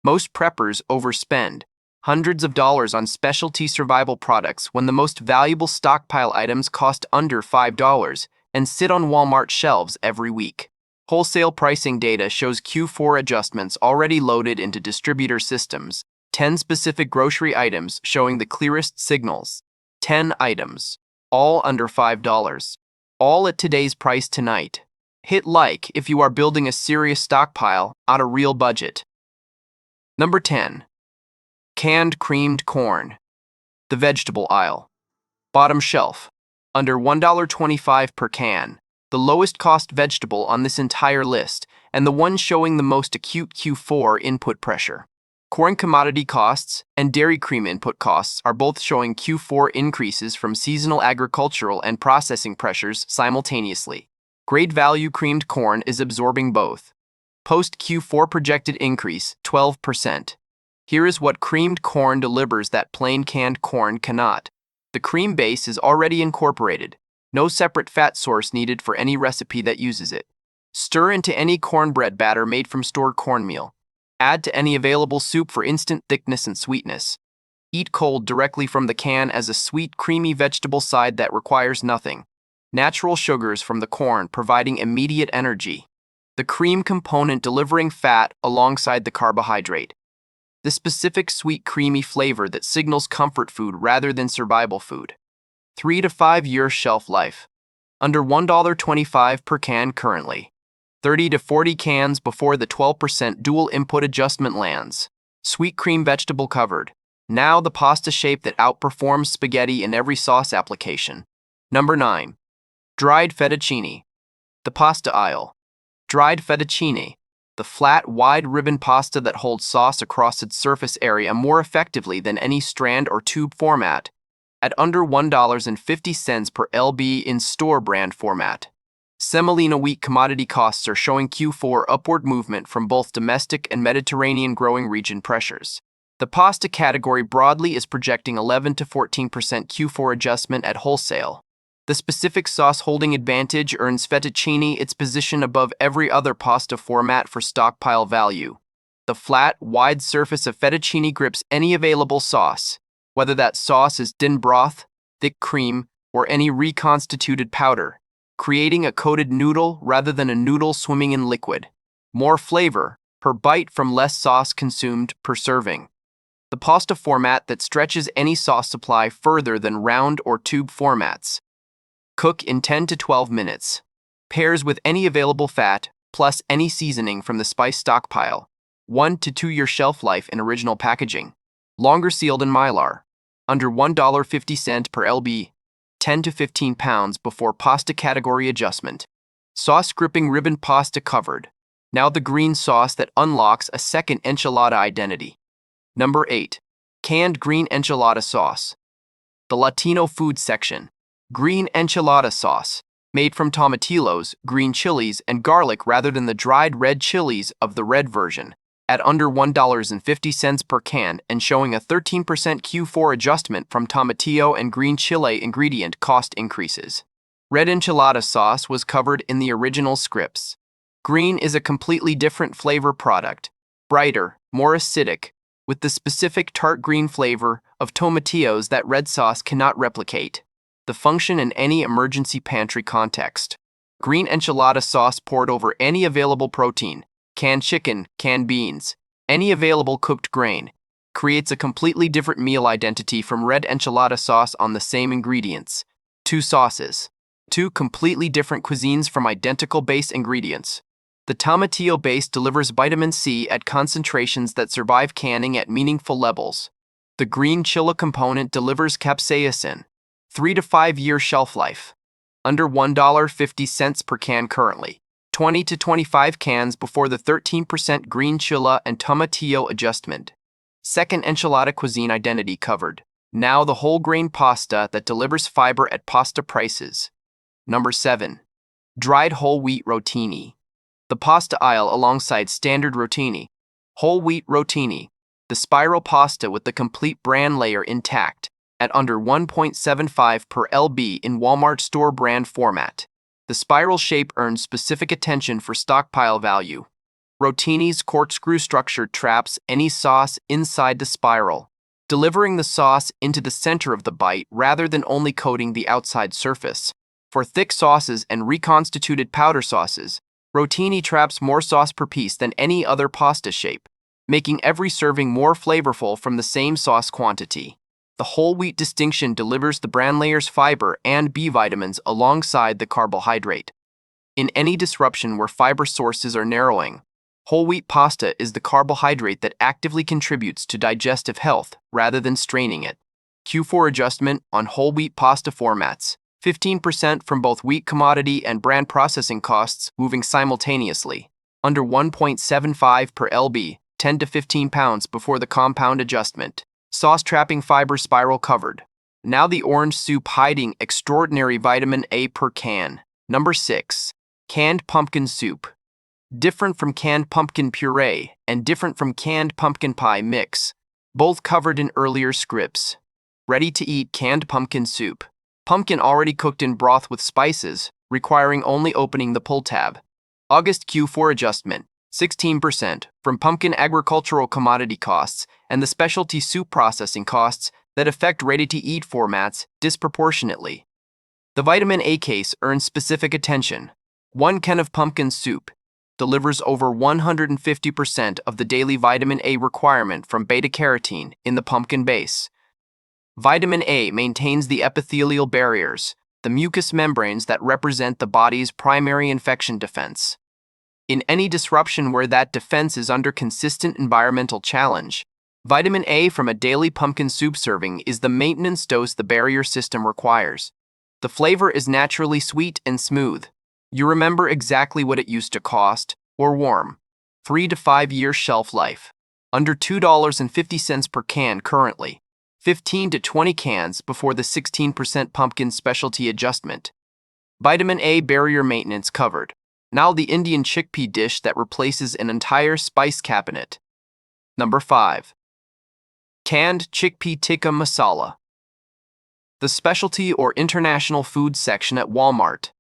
Most preppers overspend hundreds of dollars on specialty survival products when the most valuable stockpile items cost under $5 and sit on Walmart shelves every week. Wholesale pricing data shows Q4 adjustments already loaded into distributor systems, 10 specific grocery items showing the clearest signals. 10 items, all under $5. All at today's price tonight. Hit like if you are building a serious stockpile on a real budget. Number 10. Canned creamed corn. The vegetable aisle. Bottom shelf. Under $1.25 per can. The lowest cost vegetable on this entire list, and the one showing the most acute Q4 input pressure. Corn commodity costs and dairy cream input costs are both showing Q4 increases from seasonal agricultural and processing pressures simultaneously. Great value creamed corn is absorbing both. Post Q4 projected increase 12%. Here is what creamed corn delivers that plain canned corn cannot. The cream base is already incorporated. No separate fat source needed for any recipe that uses it. Stir into any cornbread batter made from stored cornmeal. Add to any available soup for instant thickness and sweetness. Eat cold directly from the can as a sweet, creamy vegetable side that requires nothing. Natural sugars from the corn providing immediate energy. The cream component delivering fat alongside the carbohydrate. The specific sweet, creamy flavor that signals comfort food rather than survival food. 3 to 5 year shelf life. Under $1.25 per can currently. 30 to 40 cans before the 12% dual input adjustment lands. Sweet cream vegetable covered. Now the pasta shape that outperforms spaghetti in every sauce application. Number 9. Dried fettuccine. The pasta aisle. Dried fettuccine. The flat, wide ribbon pasta that holds sauce across its surface area more effectively than any strand or tube format. At under $1.50 per lb in store brand format. Semolina wheat commodity costs are showing Q4 upward movement from both domestic and Mediterranean growing region pressures. The pasta category broadly is projecting 11 to 14% Q4 adjustment at wholesale. The specific sauce holding advantage earns fettuccine its position above every other pasta format for stockpile value. The flat, wide surface of fettuccine grips any available sauce, whether that sauce is thin broth, thick cream, or any reconstituted powder, creating a coated noodle rather than a noodle swimming in liquid. More flavor per bite from less sauce consumed per serving. The pasta format that stretches any sauce supply further than round or tube formats. Cook in 10 to 12 minutes. Pairs with any available fat, plus any seasoning from the spice stockpile. 1 to 2 year shelf life in original packaging. Longer sealed in Mylar. Under $1.50 per lb. 10 to 15 pounds before pasta category adjustment. Sauce gripping ribbon pasta covered. Now the green sauce that unlocks a second enchilada identity. Number 8. Canned green enchilada sauce. The Latino food section. Green enchilada sauce. Made from tomatillos, green chilies, and garlic rather than the dried red chilies of the red version. At under $1.50 per can and showing a 13% Q4 adjustment from tomatillo and green chile ingredient cost increases. Red enchilada sauce was covered in the original scripts. Green is a completely different flavor product, brighter, more acidic, with the specific tart green flavor of tomatillos that red sauce cannot replicate. The function in any emergency pantry context. Green enchilada sauce poured over any available protein. Canned chicken, canned beans, any available cooked grain, creates a completely different meal identity from red enchilada sauce on the same ingredients. 2 sauces. 2 completely different cuisines from identical base ingredients. The tomatillo base delivers vitamin C at concentrations that survive canning at meaningful levels. The green chile component delivers capsaicin. 3 to 5 year shelf life. Under $1.50 per can currently. 20 to 25 cans before the 13% green chile and tomatillo adjustment. Second enchilada cuisine identity covered. Now the whole grain pasta that delivers fiber at pasta prices. Number 7. Dried whole wheat rotini. The pasta aisle alongside standard rotini. Whole wheat rotini. The spiral pasta with the complete bran layer intact at under $1.75 per lb in Walmart store brand format. The spiral shape earns specific attention for stockpile value. Rotini's corkscrew structure traps any sauce inside the spiral, delivering the sauce into the center of the bite rather than only coating the outside surface. For thick sauces and reconstituted powder sauces, rotini traps more sauce per piece than any other pasta shape, making every serving more flavorful from the same sauce quantity. The whole wheat distinction delivers the bran layer's fiber and B vitamins alongside the carbohydrate. In any disruption where fiber sources are narrowing, whole wheat pasta is the carbohydrate that actively contributes to digestive health rather than straining it. Q4 adjustment on whole wheat pasta formats. 15% from both wheat commodity and brand processing costs moving simultaneously. Under 1.75 per lb, 10 to 15 pounds before the compound adjustment. Sauce trapping fiber spiral covered. Now the orange soup hiding extraordinary vitamin A per can. Number 6. Canned pumpkin soup. Different from canned pumpkin puree and different from canned pumpkin pie mix. Both covered in earlier scripts. Ready to eat canned pumpkin soup. Pumpkin already cooked in broth with spices, requiring only opening the pull tab. August Q4 adjustment. 16% from pumpkin agricultural commodity costs and the specialty soup processing costs that affect ready-to-eat formats disproportionately. The vitamin A case earns specific attention. 1 can of pumpkin soup delivers over 150% of the daily vitamin A requirement from beta-carotene in the pumpkin base. Vitamin A maintains the epithelial barriers, the mucous membranes that represent the body's primary infection defense. In any disruption where that defense is under consistent environmental challenge, vitamin A from a daily pumpkin soup serving is the maintenance dose the barrier system requires. The flavor is naturally sweet and smooth. You remember exactly what it used to cost, or warm. 3 to 5 year shelf life. Under $2.50 per can currently. 15 to 20 cans before the 16% pumpkin specialty adjustment. Vitamin A barrier maintenance covered. Now the Indian chickpea dish that replaces an entire spice cabinet. Number 5. Canned chickpea tikka masala. The specialty or international food section at Walmart.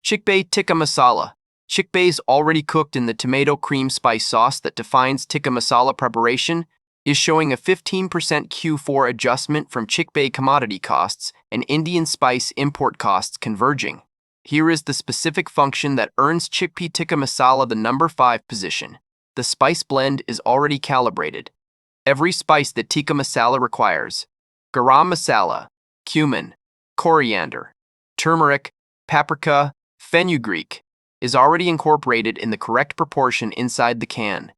Chickpea tikka masala. Chickpeas already cooked in the tomato cream spice sauce that defines tikka masala preparation is showing a 15% Q4 adjustment from chickpea commodity costs and Indian spice import costs converging. Here is the specific function that earns chickpea tikka masala the number 5 position. The spice blend is already calibrated. Every spice that tikka masala requires: garam masala, cumin, coriander, turmeric, paprika, fenugreek, is already incorporated in the correct proportion inside the can.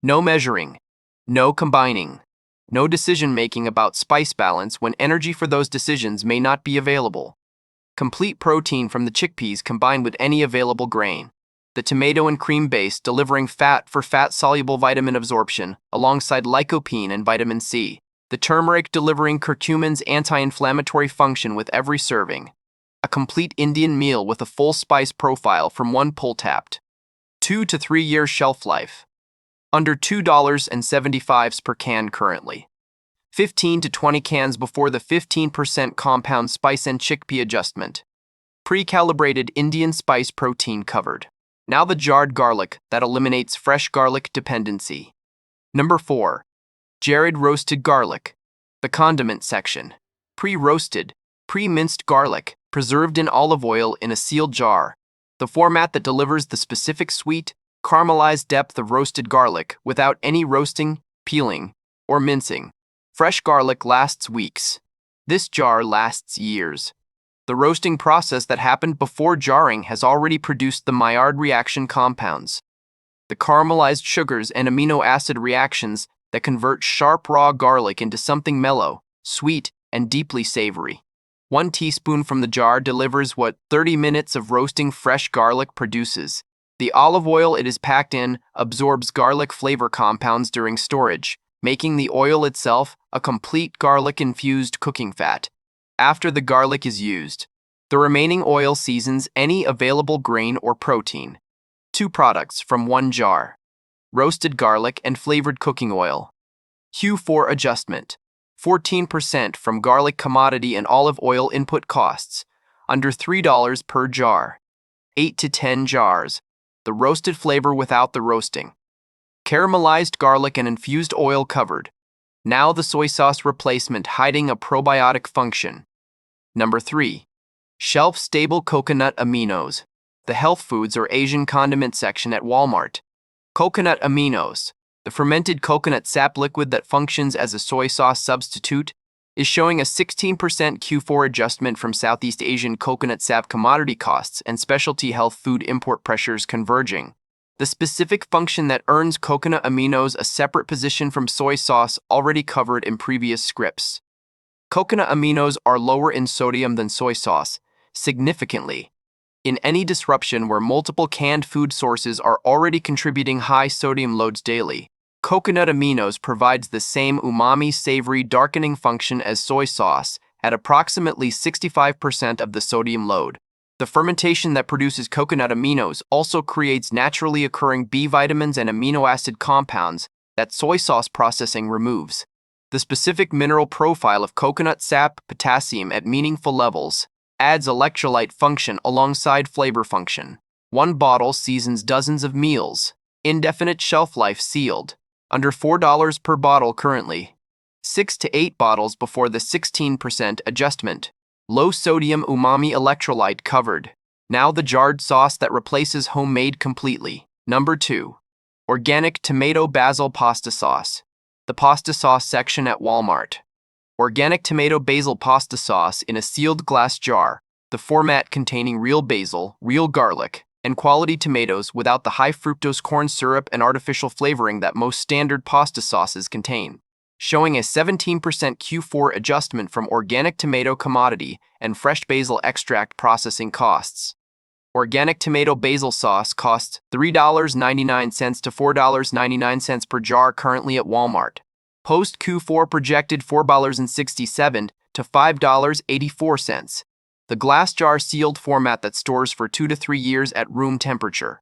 No measuring. No combining. No decision-making about spice balance when energy for those decisions may not be available. Complete protein from the chickpeas combined with any available grain. The tomato and cream base delivering fat for fat-soluble vitamin absorption alongside lycopene and vitamin C. The turmeric delivering curcumin's anti-inflammatory function with every serving. A complete Indian meal with a full spice profile from one pull tapped. 2 to 3 year shelf life. Under $2.75 per can currently. 15 to 20 cans before the 15% compound spice and chickpea adjustment. Pre-calibrated Indian spice protein covered. Now the jarred garlic that eliminates fresh garlic dependency. Number 4. Jarred roasted garlic. The condiment section. Pre-roasted, pre-minced garlic, preserved in olive oil in a sealed jar. The format that delivers the specific sweet, caramelized depth of roasted garlic without any roasting, peeling, or mincing. Fresh garlic lasts weeks. This jar lasts years. The roasting process that happened before jarring has already produced the Maillard reaction compounds, the caramelized sugars and amino acid reactions that convert sharp raw garlic into something mellow, sweet, and deeply savory. 1 teaspoon from the jar delivers what 30 minutes of roasting fresh garlic produces. The olive oil it is packed in absorbs garlic flavor compounds during storage, making the oil itself a complete garlic-infused cooking fat. After the garlic is used, the remaining oil seasons any available grain or protein. 2 products from 1 jar. Roasted garlic and flavored cooking oil. Q4 adjustment. 14% from garlic commodity and olive oil input costs. Under $3 per jar. 8 to 10 jars. The roasted flavor without the roasting. caramelized garlic and infused oil covered. Now the soy sauce replacement hiding a probiotic function. Number 3. Shelf-stable coconut aminos. The health foods or Asian condiment section at Walmart. Coconut aminos, the fermented coconut sap liquid that functions as a soy sauce substitute, is showing a 16% Q4 adjustment from Southeast Asian coconut sap commodity costs and specialty health food import pressures converging. The specific function that earns coconut aminos a separate position from soy sauce already covered in previous scripts. Coconut aminos are lower in sodium than soy sauce, significantly. In any disruption where multiple canned food sources are already contributing high sodium loads daily, coconut aminos provides the same umami savory darkening function as soy sauce at approximately 65% of the sodium load. The fermentation that produces coconut aminos also creates naturally occurring B vitamins and amino acid compounds that soy sauce processing removes. The specific mineral profile of coconut sap potassium at meaningful levels adds electrolyte function alongside flavor function. One bottle seasons dozens of meals. Indefinite shelf life sealed. Under $4 per bottle currently. 6 to 8 bottles before the 16% adjustment. Low sodium umami electrolyte covered. Now the jarred sauce that replaces homemade completely. Number 2. Organic tomato basil pasta sauce. The pasta sauce section at Walmart. Organic tomato basil pasta sauce in a sealed glass jar, the format containing real basil, real garlic, and quality tomatoes without the high fructose corn syrup and artificial flavoring that most standard pasta sauces contain, showing a 17% Q4 adjustment from organic tomato commodity and fresh basil extract processing costs. Organic tomato basil sauce costs $3.99 to $4.99 per jar currently at Walmart. Post Q4 projected $4.67 to $5.84. The glass jar sealed format that stores for 2 to 3 years at room temperature.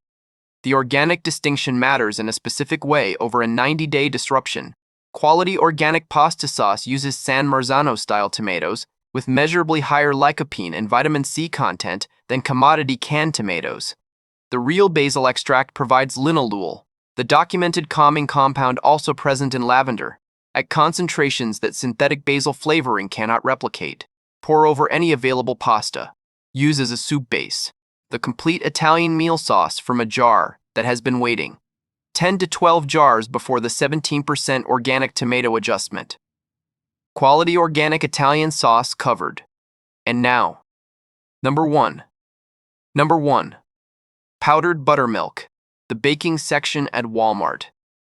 The organic distinction matters in a specific way over a 90-day disruption. Quality organic pasta sauce uses San Marzano-style tomatoes with measurably higher lycopene and vitamin C content than commodity canned tomatoes. The real basil extract provides linalool, the documented calming compound also present in lavender, at concentrations that synthetic basil flavoring cannot replicate. Pour over any available pasta. Use as a soup base. The complete Italian meal sauce from a jar that has been waiting. 10 to 12 jars before the 17% organic tomato adjustment. Quality organic Italian sauce covered. And now, Number 1. Powdered buttermilk. The baking section at Walmart.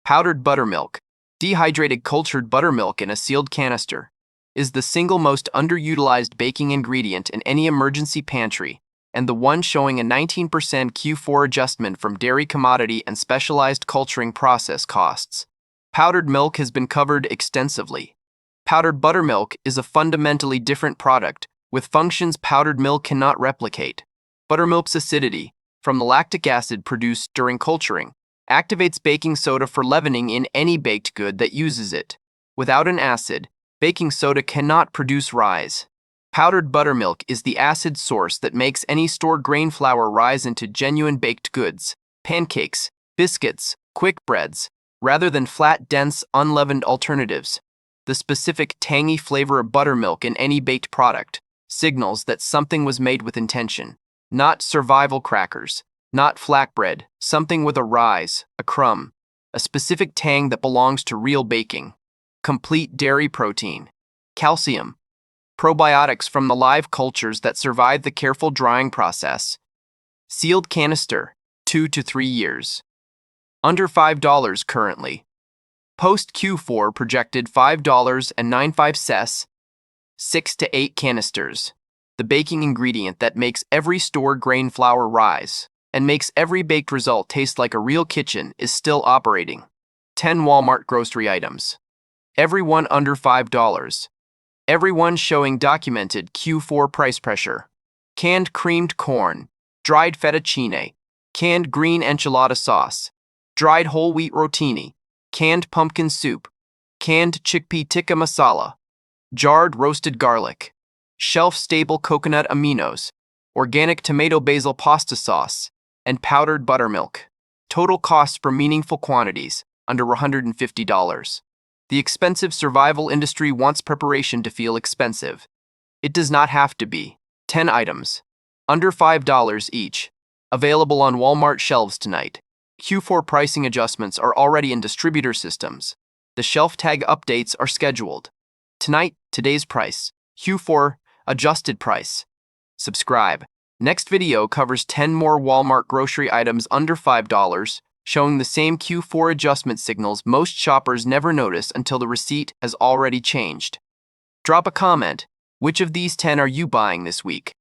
Powdered buttermilk, dehydrated cultured buttermilk in a sealed canister, is the single most underutilized baking ingredient in any emergency pantry, and the one showing a 19% Q4 adjustment from dairy commodity and specialized culturing process costs. Powdered milk has been covered extensively. Powdered buttermilk is a fundamentally different product, with functions powdered milk cannot replicate. Buttermilk's acidity, from the lactic acid produced during culturing, activates baking soda for leavening in any baked good that uses it. Without an acid, baking soda cannot produce rise. Powdered buttermilk is the acid source that makes any stored grain flour rise into genuine baked goods, pancakes, biscuits, quick breads, rather than flat, dense, unleavened alternatives. The specific tangy flavor of buttermilk in any baked product signals that something was made with intention. Not survival crackers, not flatbread, something with a rise, a crumb, a specific tang that belongs to real baking. Complete dairy protein, calcium, probiotics from the live cultures that survive the careful drying process. Sealed canister, 2 to 3 years. Under $5 currently. Post Q4 projected $5.95, 6 to 8 canisters. The baking ingredient that makes every stored grain flour rise and makes every baked result taste like a real kitchen is still operating. 10 Walmart grocery items. Every one under $5. Every one showing documented Q4 price pressure. Canned creamed corn, dried fettuccine, canned green enchilada sauce, dried whole wheat rotini, canned pumpkin soup, canned chickpea tikka masala, jarred roasted garlic, shelf-stable coconut aminos, organic tomato basil pasta sauce, and powdered buttermilk. Total costs for meaningful quantities, under $150. The expensive survival industry wants preparation to feel expensive. It does not have to be. 10 items, under $5 each, available on Walmart shelves tonight. Q4 pricing adjustments are already in distributor systems. The shelf tag updates are scheduled. Tonight, today's price, Q4, adjusted price. Subscribe. Next video covers 10 more Walmart grocery items under $5, showing the same Q4 adjustment signals most shoppers never notice until the receipt has already changed. Drop a comment. Which of these 10 are you buying this week?